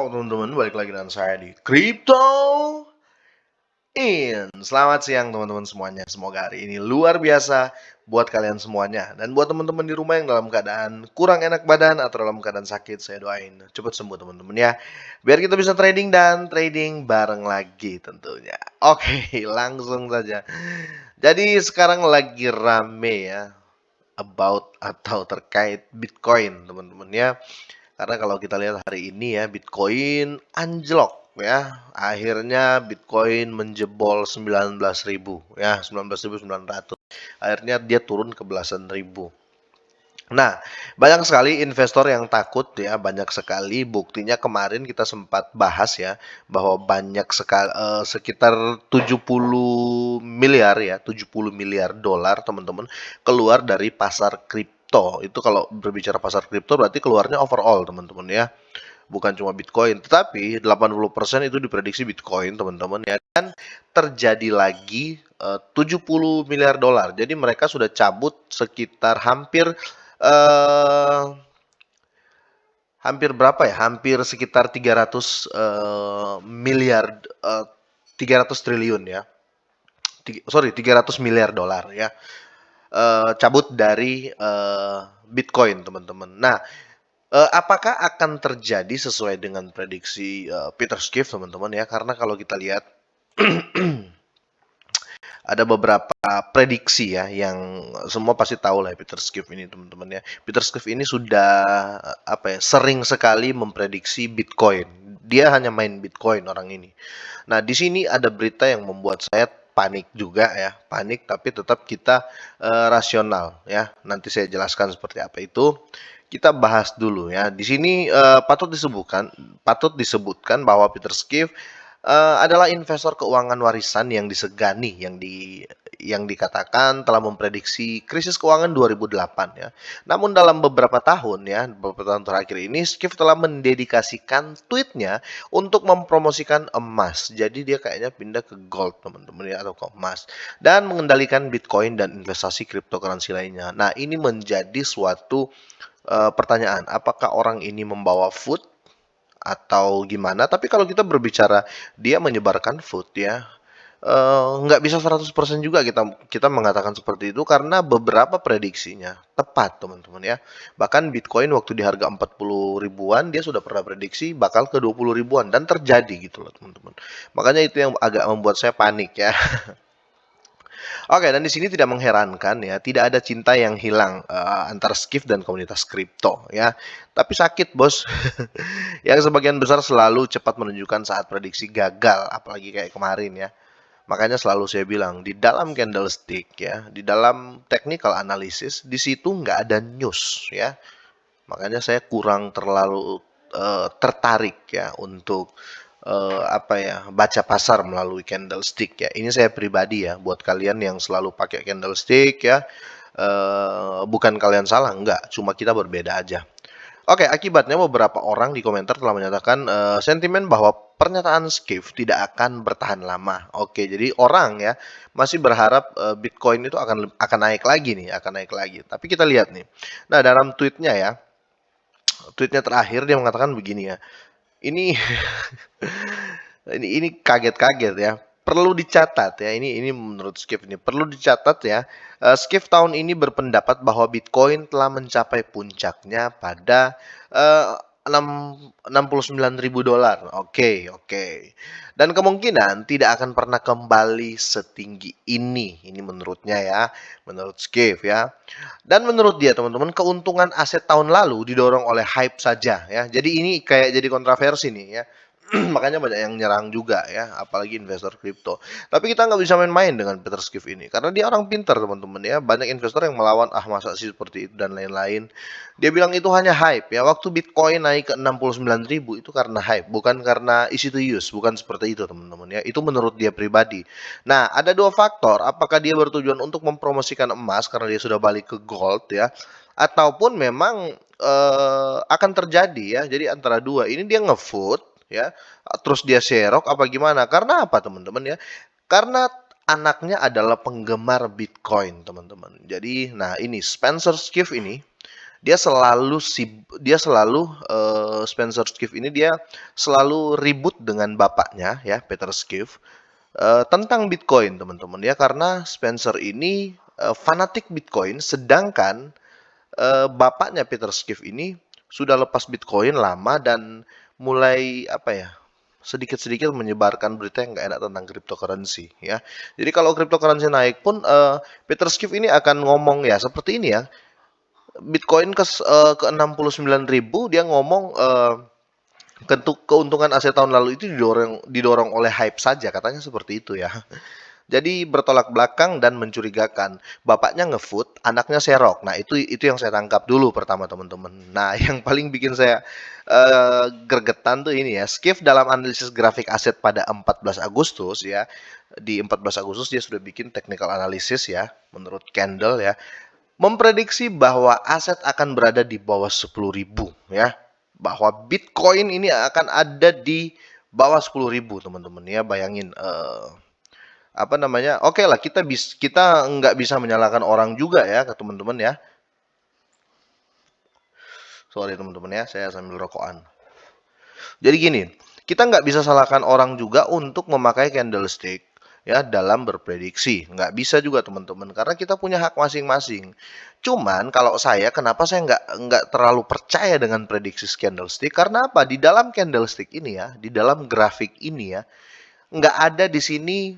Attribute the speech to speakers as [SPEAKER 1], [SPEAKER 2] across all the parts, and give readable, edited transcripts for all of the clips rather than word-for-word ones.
[SPEAKER 1] Halo teman-teman, balik lagi dengan saya di Crypto In. Selamat siang teman-teman semuanya. Semoga hari ini luar biasa buat kalian semuanya. Dan buat teman-teman di rumah yang dalam keadaan kurang enak badan atau dalam keadaan sakit, saya doain cepat sembuh teman-teman ya. Biar kita bisa trading dan trading bareng lagi tentunya. Oke, langsung saja. Jadi sekarang lagi rame ya about atau terkait Bitcoin teman-teman ya. Karena kalau kita lihat hari ini ya, Bitcoin anjlok ya. Akhirnya Bitcoin menjebol 19.000 ya, 19.900. Akhirnya dia turun ke belasan ribu. Nah, banyak sekali investor yang takut ya, banyak sekali buktinya kemarin kita sempat bahas ya bahwa banyak sekali sekitar 70 miliar ya, 70 miliar dolar teman-teman keluar dari pasar kripto. Itu kalau berbicara pasar kripto berarti keluarnya overall teman-teman ya. Bukan cuma Bitcoin, tetapi 80% itu diprediksi Bitcoin teman-teman ya. Dan terjadi lagi 70 miliar dolar. Jadi mereka sudah cabut sekitar eh, hampir berapa ya? Hampir sekitar 300 miliar 300 triliun ya. Sorry, 300 miliar dolar ya. Cabut dari Bitcoin, teman-teman. Nah, apakah akan terjadi sesuai dengan prediksi Peter Schiff, teman-teman ya? Karena kalau kita lihat ada beberapa prediksi ya yang semua pasti tahu lah ya Peter Schiff ini teman-teman ya. Peter Schiff ini sudah apa ya sering sekali memprediksi Bitcoin. Dia hanya main Bitcoin orang ini. Nah, di sini ada berita yang membuat saya panik juga ya, panik tapi tetap kita rasional ya. Nanti saya jelaskan seperti apa itu. Kita bahas dulu ya. Di sini patut disebutkan bahwa Peter Schiff adalah investor keuangan warisan yang disegani, yang dikatakan telah memprediksi krisis keuangan 2008 ya. Namun dalam beberapa tahun ya, beberapa tahun terakhir ini Skiff telah mendedikasikan tweetnya untuk mempromosikan emas. Jadi dia kayaknya pindah ke gold teman-teman ya atau ke emas dan mengendalikan Bitcoin dan investasi cryptocurrency lainnya. Nah, ini menjadi suatu pertanyaan, apakah orang ini membawa food atau gimana? Tapi kalau kita berbicara dia menyebarkan food ya, nggak bisa 100% juga kita kita mengatakan seperti itu karena beberapa prediksinya tepat teman-teman ya. Bahkan Bitcoin waktu di harga 40 ribuan dia sudah pernah prediksi bakal ke 20 ribuan dan terjadi gitu loh teman-teman. Makanya itu yang agak membuat saya panik ya. Oke, dan di sini tidak mengherankan ya, tidak ada cinta yang hilang antara Skiff dan komunitas kripto ya. Tapi sakit, Bos. Yang sebagian besar selalu cepat menunjukkan saat prediksi gagal, apalagi kayak kemarin ya. Makanya selalu saya bilang, di dalam candlestick ya, di dalam technical analysis, di situ nggak ada news ya. Makanya saya kurang terlalu tertarik ya untuk apa ya baca pasar melalui candlestick ya. Ini saya pribadi ya buat kalian yang selalu pakai candlestick ya. Bukan kalian salah, enggak, cuma kita berbeda aja. Oke, akibatnya beberapa orang di komentar telah menyatakan sentimen bahwa pernyataan Skiff tidak akan bertahan lama. Oke, jadi orang ya masih berharap Bitcoin itu akan naik lagi nih, akan naik lagi. Tapi kita lihat nih. Nah, dalam tweetnya terakhir dia mengatakan begini ya. Ini ini kaget-kaget ya. Perlu dicatat ya. Ini menurut Skiff ini perlu dicatat ya. Skiff tahun ini berpendapat bahwa Bitcoin telah mencapai puncaknya pada eh, 69.000 dolar. Oke, oke. Dan kemungkinan tidak akan pernah kembali setinggi ini. Ini menurutnya ya, menurut Skiff ya. Dan menurut dia teman-teman, keuntungan aset tahun lalu didorong oleh hype saja ya. Jadi ini kayak jadi kontroversi nih ya. Makanya banyak yang nyerang juga ya, apalagi investor kripto. Tapi kita nggak bisa main-main dengan Peter Schiff ini, karena dia orang pintar teman-teman ya. Banyak investor yang melawan, masa sih seperti itu dan lain-lain. Dia bilang itu hanya hype ya. Waktu Bitcoin naik ke 69.000 itu karena hype, bukan karena easy to use, bukan seperti itu teman-teman ya. Itu menurut dia pribadi. Nah, ada dua faktor. Apakah dia bertujuan untuk mempromosikan emas karena dia sudah balik ke gold ya, ataupun memang akan terjadi ya. Jadi antara dua ini dia ngefood ya, terus dia serok apa gimana? Karena apa teman-teman ya? Karena anaknya adalah penggemar Bitcoin teman-teman. Jadi, nah ini Spencer Skiff ini Spencer Schiff ini dia selalu ribut dengan bapaknya ya, Peter Schiff, tentang Bitcoin, teman-teman ya, karena Spencer ini fanatik Bitcoin, sedangkan bapaknya Peter Schiff ini sudah lepas Bitcoin lama dan mulai apa ya, sedikit-sedikit menyebarkan berita yang nggak enak tentang cryptocurrency ya. Jadi kalau cryptocurrency naik pun Peter Schiff ini akan ngomong ya seperti ini ya. Bitcoin ke 69.000 dia ngomong keuntungan aset tahun lalu itu didorong oleh hype saja, katanya seperti itu ya. Jadi bertolak belakang dan mencurigakan. Bapaknya ngefood, anaknya serok. Nah, itu yang saya tangkap dulu pertama, teman-teman. Nah, yang paling bikin saya gregetan tuh ini ya. Skiff dalam analisis grafik aset pada 14 Agustus ya. Di 14 Agustus dia sudah bikin technical analysis ya, menurut Candle ya, memprediksi bahwa aset akan berada di bawah 10.000 ya. Bahwa Bitcoin ini akan ada di bawah 10.000, teman-teman ya. Bayangin apa namanya? Oke lah, kita nggak bisa menyalahkan orang juga ya, ke teman-teman ya. Sorry teman-teman ya, saya sambil rokokan. Jadi gini, kita nggak bisa salahkan orang juga untuk memakai candlestick ya dalam berprediksi. Nggak bisa juga teman-teman, karena kita punya hak masing-masing. Cuman kalau saya, kenapa saya nggak terlalu percaya dengan prediksi candlestick? Karena apa? Di dalam candlestick ini ya, di dalam grafik ini ya, nggak ada di sini,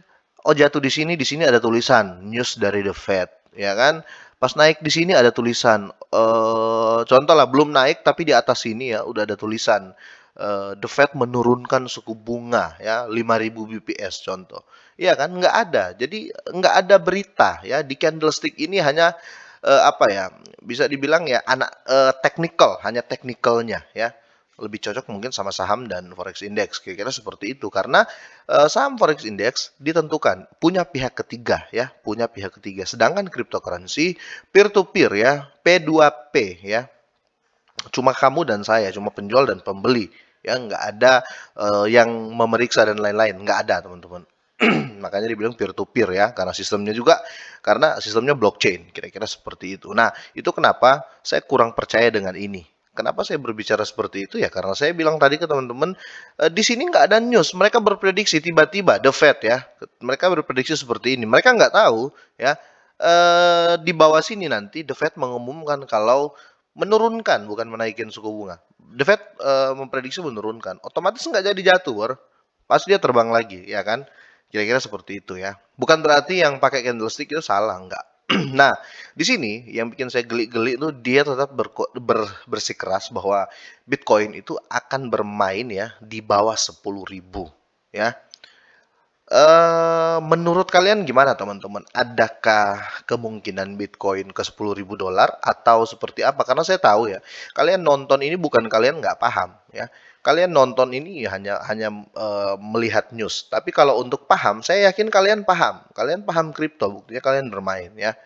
[SPEAKER 1] oh jatuh di sini ada tulisan news dari The Fed, ya kan? Pas naik di sini ada tulisan, contoh lah belum naik tapi di atas sini ya udah ada tulisan The Fed menurunkan suku bunga ya 5.000 BPS contoh. Iya kan? Nggak ada. Jadi nggak ada berita ya di candlestick ini, hanya apa ya? Bisa dibilang ya anak technical, hanya technicalnya ya, lebih cocok mungkin sama saham dan forex index, kira-kira seperti itu, karena saham forex index ditentukan punya pihak ketiga ya, punya pihak ketiga, sedangkan cryptocurrency peer to peer ya, P2P ya, cuma kamu dan saya, cuma penjual dan pembeli ya, nggak ada yang memeriksa dan lain-lain, nggak ada teman-teman. Makanya dibilang peer to peer ya, karena sistemnya blockchain, kira-kira seperti itu. Nah, itu kenapa saya kurang percaya dengan ini. Kenapa saya berbicara seperti itu ya? Karena saya bilang tadi ke teman-teman, di sini nggak ada news. Mereka berprediksi tiba-tiba The Fed ya, mereka berprediksi seperti ini. Mereka nggak tahu ya. Di bawah sini nanti The Fed mengumumkan kalau menurunkan, bukan menaikin suku bunga. The Fed memprediksi menurunkan, otomatis nggak jadi jatuh, pasti dia terbang lagi, ya kan? Kira-kira seperti itu ya. Bukan berarti yang pakai candlestick itu salah, enggak. Nah, di sini yang bikin saya geli-geli itu dia tetap bersikeras bahwa Bitcoin itu akan bermain ya di bawah 10.000 ya. Menurut kalian gimana teman-teman? Adakah kemungkinan Bitcoin ke 10.000 dolar atau seperti apa? Karena saya tahu ya, kalian nonton ini bukan kalian nggak paham ya. Kalian nonton ini ya hanya hanya melihat news. Tapi kalau untuk paham, saya yakin kalian paham. Kalian paham kripto, buktinya kalian bermain ya.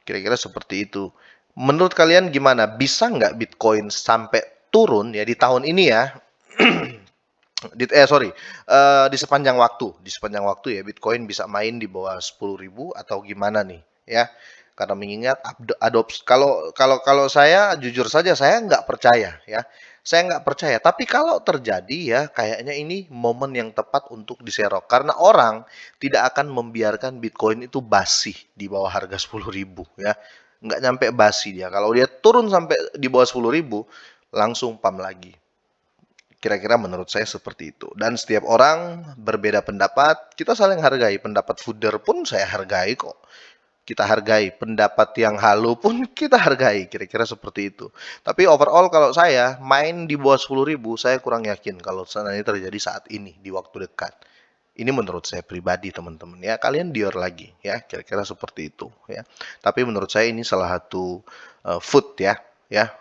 [SPEAKER 1] Kira-kira seperti itu. Menurut kalian gimana? Bisa nggak Bitcoin sampai turun ya di tahun ini ya? Di sepanjang waktu ya Bitcoin bisa main di bawah 10.000 atau gimana nih ya, karena mengingat adopsi, kalau saya jujur saja saya nggak percaya ya, saya nggak percaya, tapi kalau terjadi ya kayaknya ini momen yang tepat untuk diserok, karena orang tidak akan membiarkan Bitcoin itu basi di bawah harga 10.000 ya, nggak nyampe basi dia, kalau dia turun sampai di bawah 10.000 langsung pam lagi. Kira-kira menurut saya seperti itu. Dan setiap orang berbeda pendapat, kita saling hargai. Pendapat fooder pun saya hargai kok. Kita hargai. Pendapat yang halu pun kita hargai. Kira-kira seperti itu. Tapi overall kalau saya main di bawah 10.000, saya kurang yakin kalau seandainya terjadi saat ini, di waktu dekat. Ini menurut saya pribadi teman-teman ya. Kalian dior lagi ya. Kira-kira seperti itu ya. Tapi menurut saya ini salah satu food ya,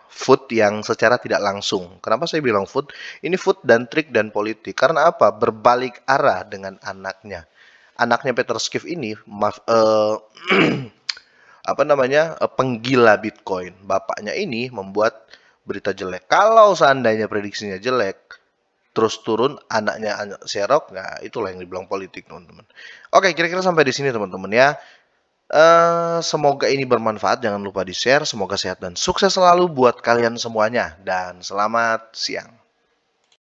[SPEAKER 1] food yang secara tidak langsung. Kenapa saya bilang food? Ini food dan trik dan politik. Karena apa? Berbalik arah dengan anaknya. Anaknya Peter Schiff ini, apa namanya, penggila Bitcoin. Bapaknya ini membuat berita jelek. Kalau seandainya prediksinya jelek, terus turun anaknya serok, nah itulah yang dibilang politik teman-teman. Oke, kira-kira sampai di sini teman-teman ya. Semoga ini bermanfaat, jangan lupa di-share, semoga sehat dan sukses selalu buat kalian semuanya, dan selamat siang.